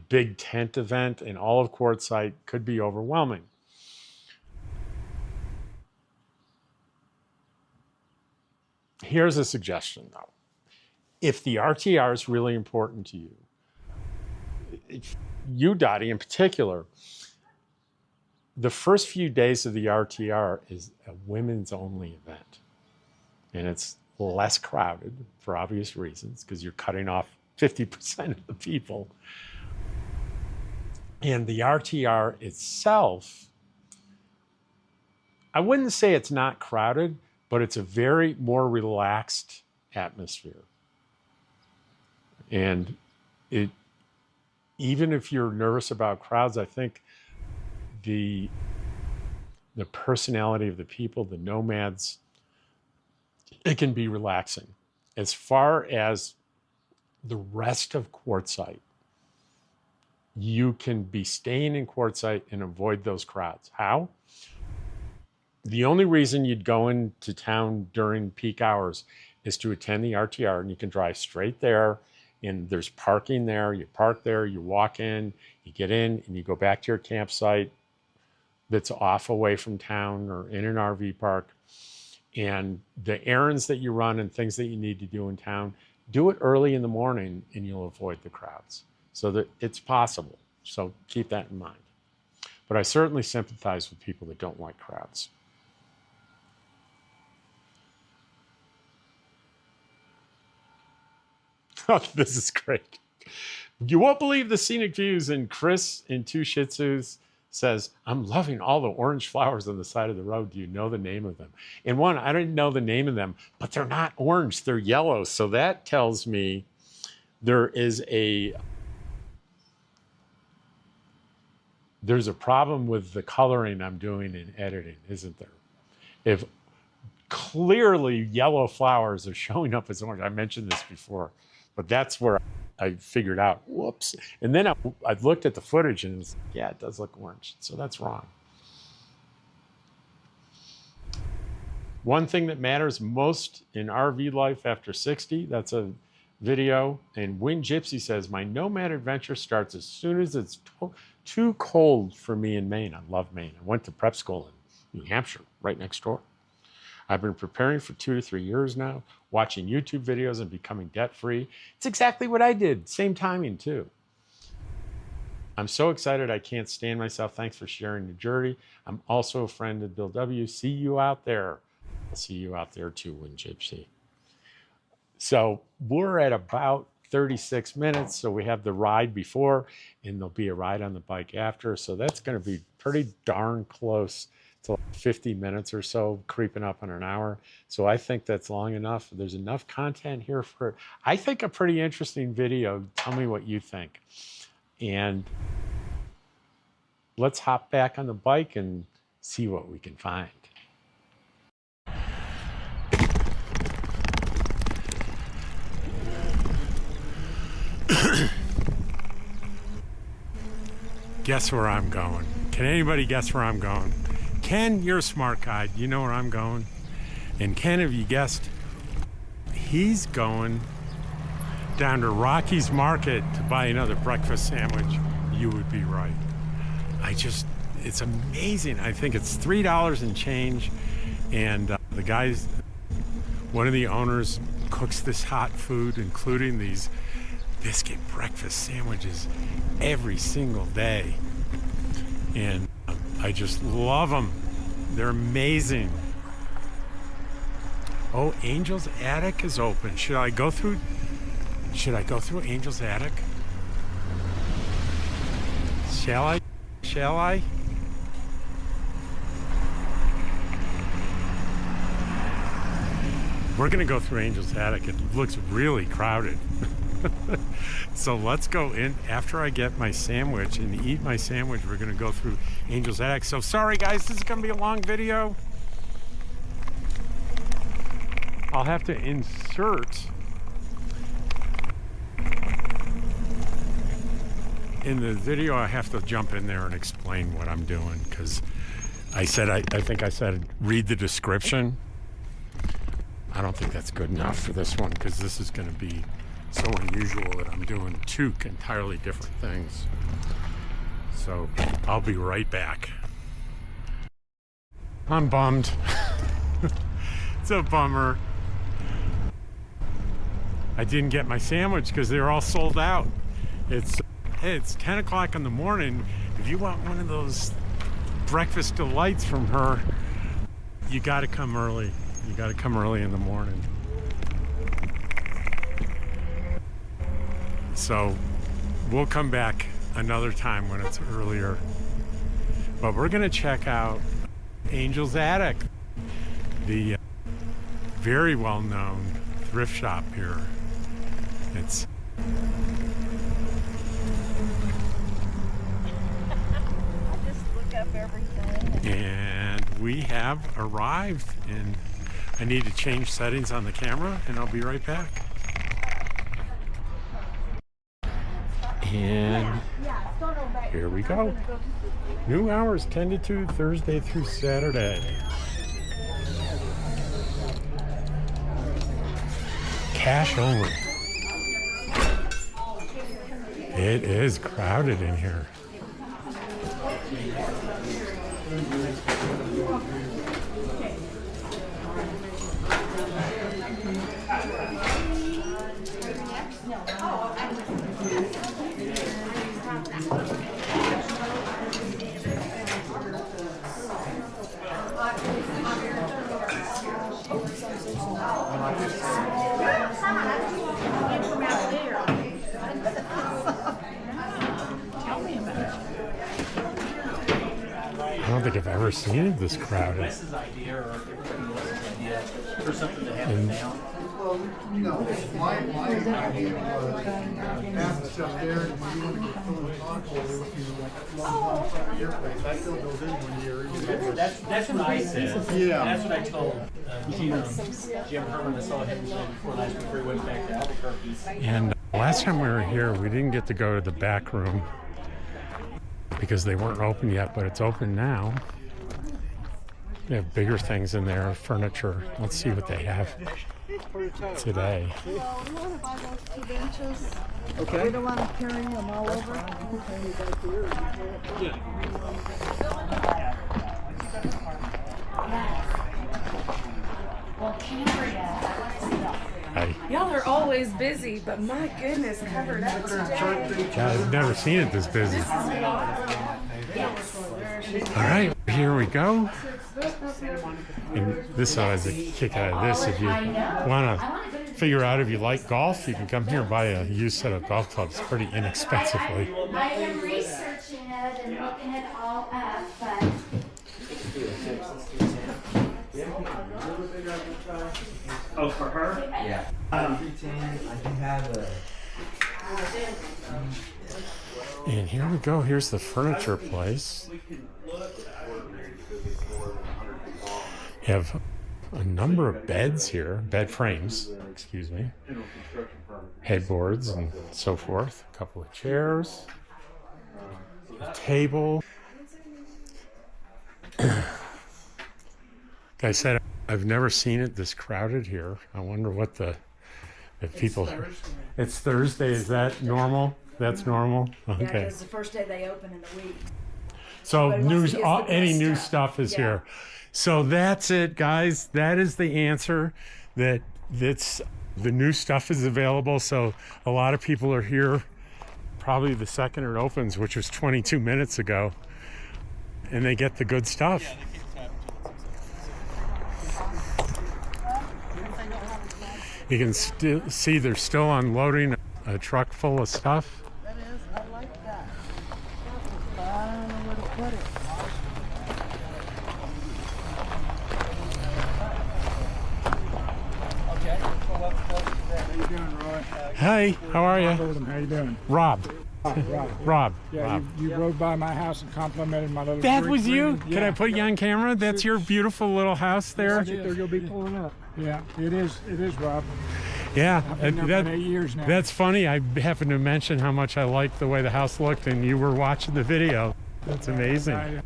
big tent event in all of Quartzsite could be overwhelming. Here's a suggestion, though. If the RTR is really important to you, you, Dottie, in particular, the first few days of the RTR is a women's only event. And it's less crowded for obvious reasons, because you're cutting off 50% of the people. And the RTR itself, I wouldn't say it's not crowded, but it's a very more relaxed atmosphere. And even if you're nervous about crowds, I think the personality of the people, the nomads, it can be relaxing. As far as the rest of Quartzsite, you can be staying in Quartzsite and avoid those crowds. How? The only reason you'd go into town during peak hours is to attend the RTR, and you can drive straight there, and there's parking there. You park there, you walk in, you get in, and you go back to your campsite that's off away from town or in an RV park. And the errands that you run and things that you need to do in town, do it early in the morning and you'll avoid the crowds. So that it's possible. So keep that in mind. But I certainly sympathize with people that don't like crowds. Oh, this is great. You won't believe the scenic views. And Chris in Two Shih Tzus says, I'm loving all the orange flowers on the side of the road. Do you know the name of them? And one, I didn't know the name of them, but they're not orange, they're yellow. So that tells me there's a problem with the coloring I'm doing in editing, isn't there? If clearly yellow flowers are showing up as orange, I mentioned this before, but that's where I figured out, whoops. And then I looked at the footage and it's, yeah, it does look orange. So that's wrong. One thing that matters most in RV life after 60, that's a video. And Wind Gypsy says, my Nomad adventure starts as soon as it's too cold for me in Maine. I love Maine. I went to prep school in New Hampshire, right next door. I've been preparing for 2 to 3 years now, watching YouTube videos and becoming debt-free. It's exactly what I did. Same timing, too. I'm so excited I can't stand myself. Thanks for sharing your journey. I'm also a friend of Bill W. See you out there. I'll see you out there, too, Wind Gypsy. So we're at about 36 minutes. So we have the ride before, and there'll be a ride on the bike after. So that's going to be pretty darn close to 50 minutes or so, creeping up on an hour. So I think that's long enough. There's enough content here for, I think, a pretty interesting video. Tell me what you think. And let's hop back on the bike and see what we can find. Guess where I'm going? Can anybody guess where I'm going? Ken, you're a smart guy. You know where I'm going. And Ken, have you guessed? He's going down to Rocky's Market to buy another breakfast sandwich. You would be right. It's amazing. I think it's $3 and change. And the guys, one of the owners cooks this hot food, including these biscuit breakfast sandwiches every single day. And I just love them. They're amazing. Oh, Angel's Attic is open. Should I go through Angel's Attic? Shall I? We're gonna go through Angel's Attic. It looks really crowded. So let's go in. After I get my sandwich and eat my sandwich, we're gonna go through Angel's Attic. So sorry guys, this is gonna be a long video. I'll have to insert in the video, I have to jump in there and explain what I'm doing, because I think I said read the description. I don't think that's good enough for this one, because this is going to be so unusual that I'm doing two entirely different things. So I'll be right back. I'm bummed. It's a bummer. I didn't get my sandwich because they were all sold out. It's 10 o'clock in the morning. If you want one of those breakfast delights from her, you got to come early. You got to come early in the morning. So we'll come back another time when it's earlier. But we're going to check out Angel's Attic, the very well-known thrift shop here. It's I just look up everything. And we have arrived, and I need to change settings on the camera, and I'll be right back. And Here we go. New hours 10 to 2, Thursday through Saturday. Cash only. It is crowded in here. I don't think I've ever seen it this crowded. And Well, no, my idea was have the stuff there, and when you want to get full of console, if you like long time your place, I still goes in 1 year. That's what I said. Yeah. That's what I told Jim Herman. I saw him before last before he went back to Albuquerque. And last time we were here, we didn't get to go to the back room because they weren't open yet, but it's open now. They have bigger things in there, furniture. Let's see what they have today. Well, we want to buy those 2 benches. Okay. We don't want to carry them all over. Hi. Y'all are always busy, but my goodness, covered up today. Yeah, I've never seen it this busy. This is wild. All right, here we go. And this has a kick out of this. If you want to figure out if you like golf, you can come here and buy a used set of golf clubs pretty inexpensively. I am researching it and looking it all up, but Oh, for her? Yeah. I do have a. And here we go. Here's the furniture place. You have a number of beds here, bed frames, excuse me, headboards and so forth. A couple of chairs, a table. Like I said, I've never seen it this crowded here. I wonder what the people. It's Thursday. Is that normal? That's normal. Yeah, Okay. because the first day they open in the week. So Everybody wants news, to get the any best new stuff. stuff is Yeah. here. So that's it, guys. That is the answer. That's the new stuff is available. So a lot of people are here. Probably the second it opens, which was 22 minutes ago, and they get the good stuff. You can still see they're still unloading a truck full of stuff. That is, I like that. But I don't know where to put it. How you doing, Roy? Hey, how are you? How you doing? Rob. Rob. Rob. Yeah, Rob. you rode by my house and complimented my little. That green- was you? green- Can I put you on camera? That's your beautiful little house there. You'll be pulling up. Yeah, it is. It is, Rob. Yeah, I've been there for 8 years now. that's funny. I happened to mention how much I liked the way the house looked, and you were watching the video. That's amazing. I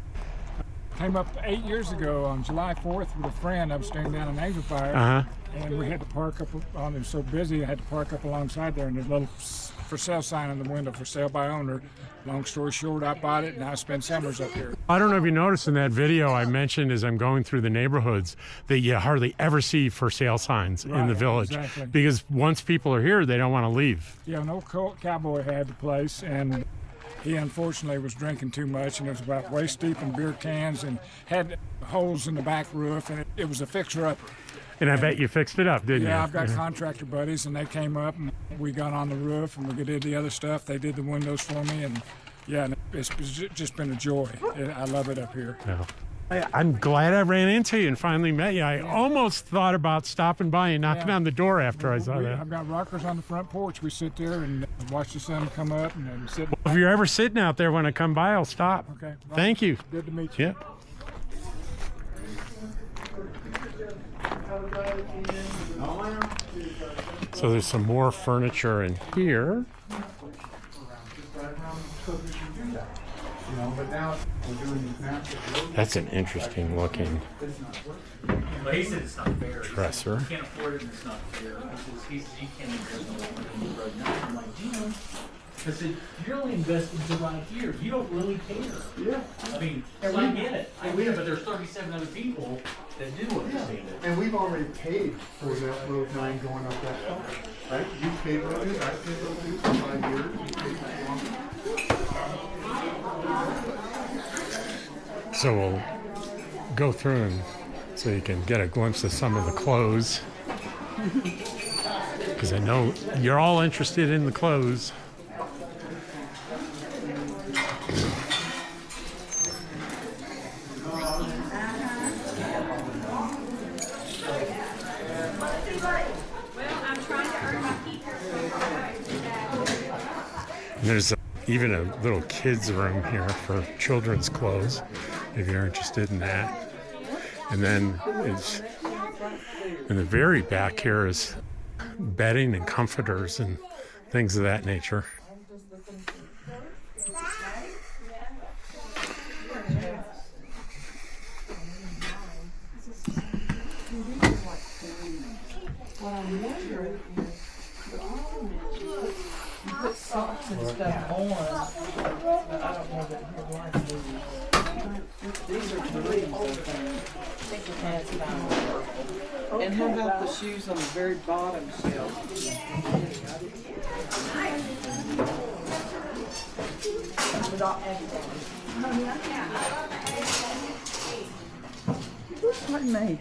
came up 8 years ago on July 4th with a friend. I was staying down in Angel Fire, Uh huh. and we had to park up on. It was so busy, I had to park up alongside there, and there's a little for sale sign in the window, for sale by owner. Long story short, I bought it, and I spend summers up here. I don't know if you noticed in that video I mentioned as I'm going through the neighborhoods that you hardly ever see for sale signs in the Right, village exactly. because once people are here, they don't want to leave. Yeah, an old cowboy had the place, and he unfortunately was drinking too much, and it was about waist deep in beer cans, and had holes in the back roof, and it was a fixer-upper. And I bet you fixed it up, didn't you? Yeah, I've got contractor buddies, and they came up, and we got on the roof, and we did the other stuff. They did the windows for me, and yeah, and it's just been a joy. I love it up here. Yeah. I'm glad I ran into you and finally met you. I almost thought about stopping by and knocking Yeah. on the door after I saw that. I've got rockers on the front porch. We sit there and watch the sun come up, and then sit. If you're ever sitting out there when I come by, I'll stop. Okay. Well, Thank you. Good to meet you. Yep. So there's some more furniture in here. you know, but now we're doing these massive roads. That's an interesting looking It's not working. But he said it's not fair. He said, dresser. "You can't afford it and it's not fair." He says, he can't invest in the road now. I'm like, Gino, I said, you're only invested to right here. You don't really care. Yeah. I mean, so I get it. I get it, but there's 37 other people that do understand it. And we've already paid for that road 9 going up that far, right? You paid road 2, I paid road 2 for 5 years. You paid for longer. So we'll go through and so you can get a glimpse of some of the clothes. Because I know you're all interested in the clothes. And there's even a little kids room here for children's clothes, if you're interested in that. And then it's in the very back here is bedding and comforters and things of that nature. What I'm wondering is, the problem is, you put socks and stuff on, but I don't know that he'll like these. These are threes, I think. That's fine. And how about the shoes on the very bottom shelf? Pardon me.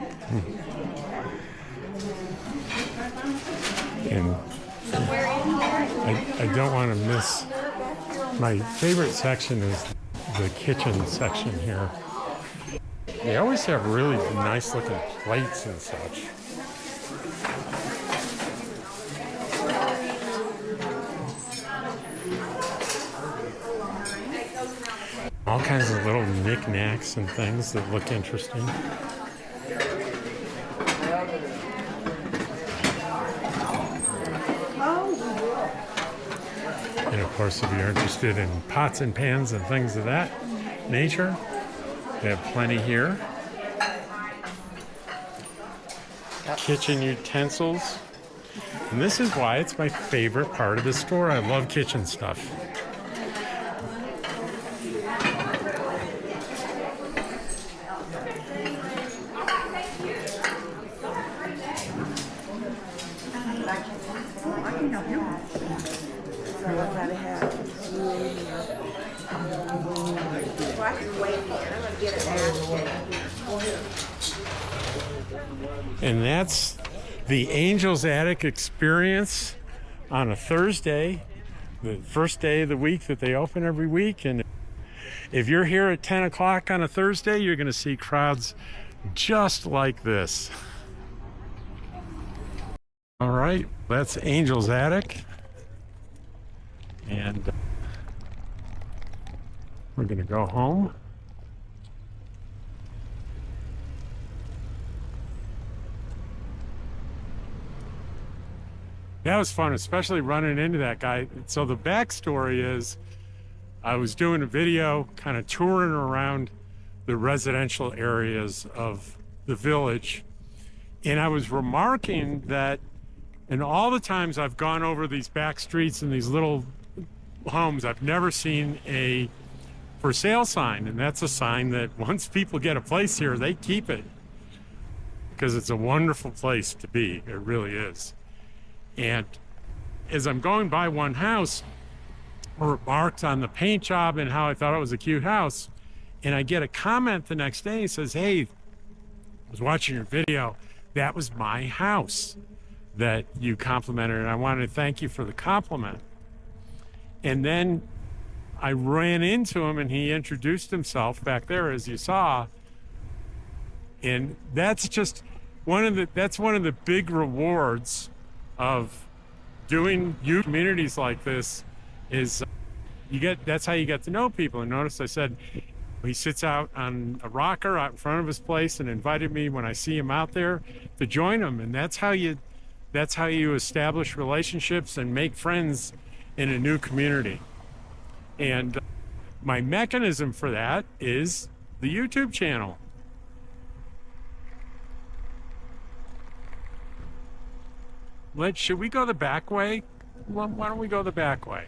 And I don't want to miss, my favorite section is the kitchen section here. They always have really nice looking plates and such. All kinds of little knickknacks and things that look interesting. And of course, if you're interested in pots and pans and things of that nature, they have plenty here. Kitchen utensils. And this is why it's my favorite part of the store. I love kitchen stuff. And that's the Angel's Attic experience on a Thursday, the first day of the week that they open every week. And if you're here at 10 o'clock on a Thursday, you're going to see crowds just like this. All right, that's Angel's Attic. And we're going to go home. That was fun, especially running into that guy. So the backstory is I was doing a video kind of touring around the residential areas of the village. And I was remarking that in all the times I've gone over these back streets and these little homes, I've never seen a for sale sign. And that's a sign that once people get a place here, they keep it. Because it's a wonderful place to be. It really is. And as I'm going by one house, I remarked on the paint job and how I thought it was a cute house. And I get a comment the next day. He says, "Hey, I was watching your video. That was my house that you complimented, and I wanted to thank you for the compliment." And then I ran into him, and he introduced himself back there, as you saw. And that's just one of the big rewards of doing youth communities like this is that's how you get to know people. And notice I said he sits out on a rocker out in front of his place and invited me when I see him out there to join him. And that's how you establish relationships and make friends in a new community. And My mechanism for that is the YouTube channel. Should we go the back way? Why don't we go the back way?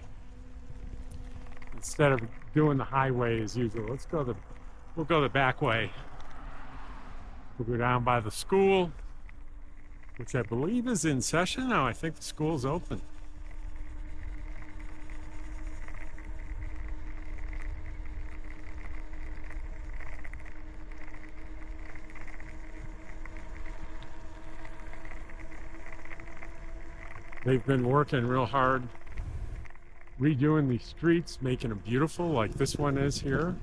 Instead of doing the highway as usual, we'll go the back way. We'll go down by the school, which I believe is in session now. I think the school's open. They've been working real hard redoing these streets, making them beautiful like this one is here.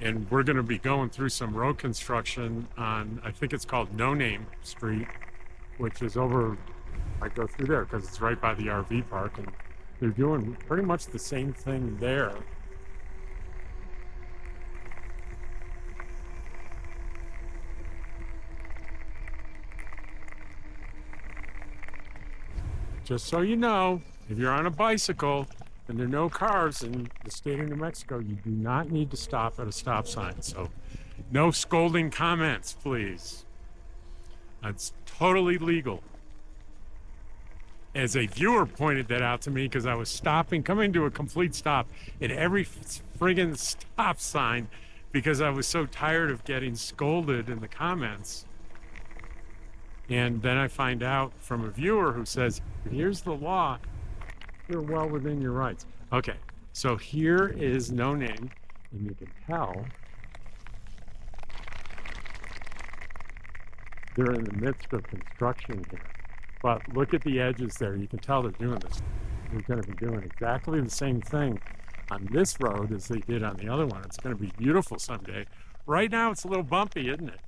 And we're going to be going through some road construction on, I think it's called No Name Street, which is over, I go through there because it's right by the RV park, and they're doing pretty much the same thing there. Just so you know, if you're on a bicycle and there are no cars in the state of New Mexico, you do not need to stop at a stop sign. So no scolding comments, please. That's totally legal. As a viewer pointed that out to me because I was coming to a complete stop at every friggin' stop sign because I was so tired of getting scolded in the comments. And then I find out from a viewer who says, here's the law, you're well within your rights. Okay, so here is No Name, and you can tell they're in the midst of construction here. But look at the edges there, you can tell they're doing this. They're going to be doing exactly the same thing on this road as they did on the other one. It's going to be beautiful someday. Right now it's a little bumpy, isn't it?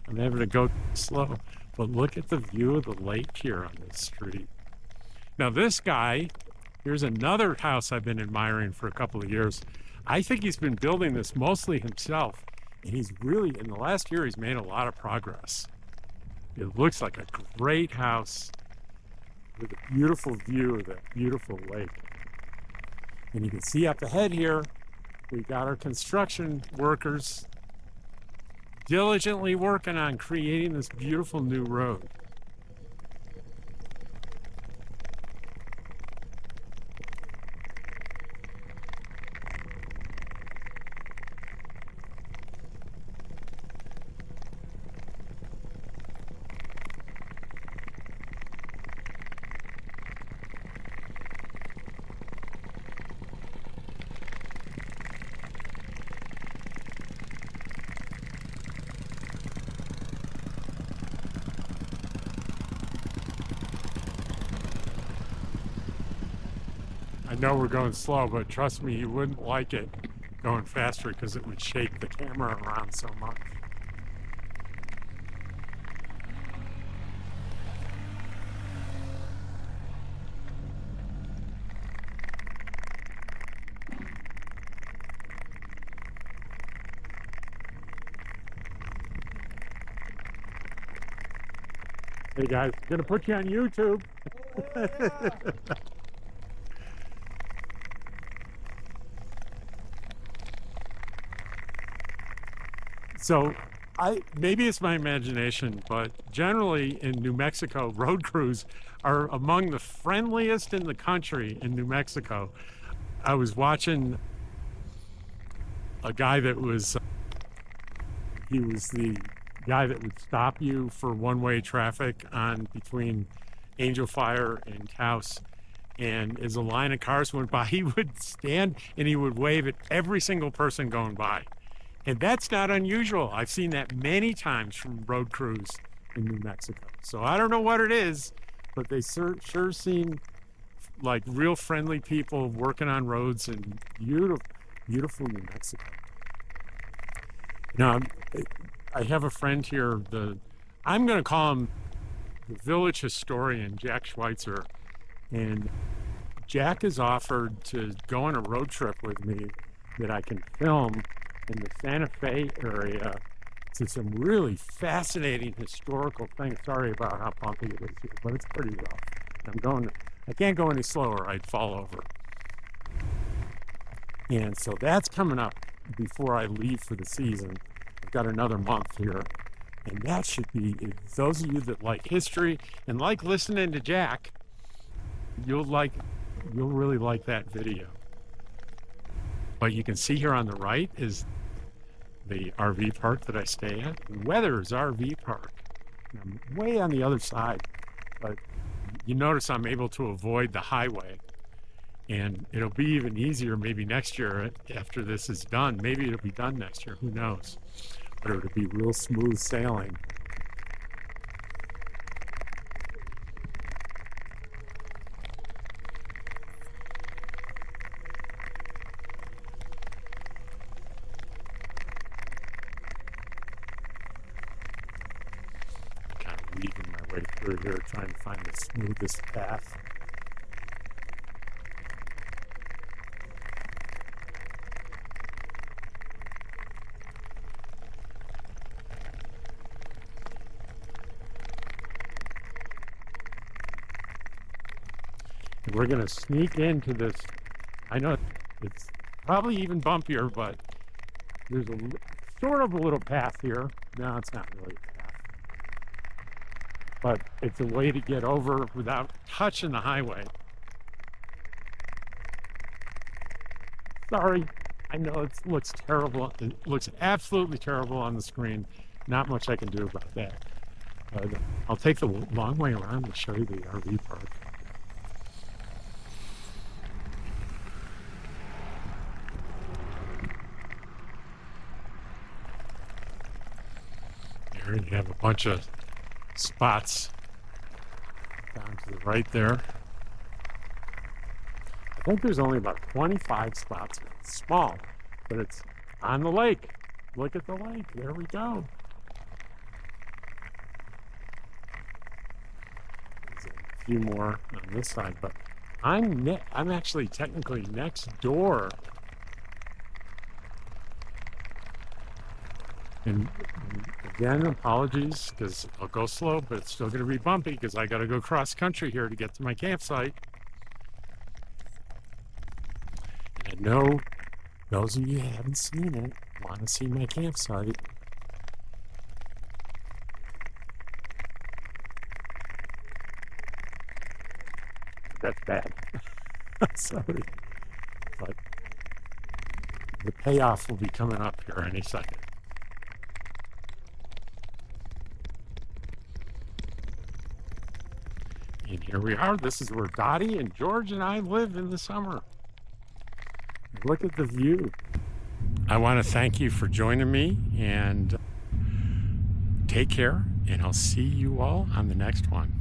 I'm having to go slow, but look at the view of the lake here on this street. Now this guy, here's another house I've been admiring for a couple of years. I think he's been building this mostly himself, and he's really, in the last year, he's made a lot of progress. It looks like a great house with a beautiful view of that beautiful lake. And you can see up ahead here, we've got our construction workers diligently working on creating this beautiful new road. I know we're going slow, but trust me, you wouldn't like it going faster because it would shake the camera around so much. Hey guys, gonna put you on YouTube. So maybe it's my imagination, but generally in New Mexico, road crews are among the friendliest in the country in New Mexico. I was watching a guy that was, he was the guy that would stop you for one-way traffic on between Angel Fire and Taos. And as a line of cars went by, he would stand and he would wave at every single person going by. And that's not unusual. I've seen that many times from road crews in New Mexico. So I don't know what it is, but they sure seem like real friendly people working on roads in beautiful New Mexico. Now, I have a friend here, I'm going to call him the village historian, Jack Schweitzer. And Jack has offered to go on a road trip with me that I can film in the Santa Fe area to some really fascinating historical things. Sorry about how bumpy it is here, but it's pretty rough. I can't go any slower, I'd fall over. And so that's coming up before I leave for the season. I've got another month here. And that should be, if those of you that like history and like listening to Jack, you'll really like that video. But you can see here on the right is the RV park that I stay at, Weather's RV Park. And I'm way on the other side, but you notice I'm able to avoid the highway. And it'll be even easier maybe next year after this is done. Maybe it'll be done next year, who knows? But it'll be real smooth sailing. Kind of weaving my way through here, trying to find the smoothest path. We're going to sneak into this. I know it's probably even bumpier, but there's a sort of a little path here. No, it's not really a path. But it's a way to get over without touching the highway. Sorry, I know it looks terrible. It looks absolutely terrible on the screen. Not much I can do about that. But I'll take the long way around to show you the RV park. Here you have a bunch of spots down to the right there. I think there's only about 25 spots. It's small, but it's on the lake. Look at the lake. There we go. There's a few more on this side, but I'm actually technically next door. And again, apologies, because I'll go slow, but it's still going to be bumpy because I got to go cross country here to get to my campsite. And I know those of you who haven't seen it want to see my campsite. That's bad. Sorry. But the payoff will be coming up here any second. And here we are. This is where Dottie and George and I live in the summer. Look at the view. I want to thank you for joining me, and take care, and I'll see you all on the next one.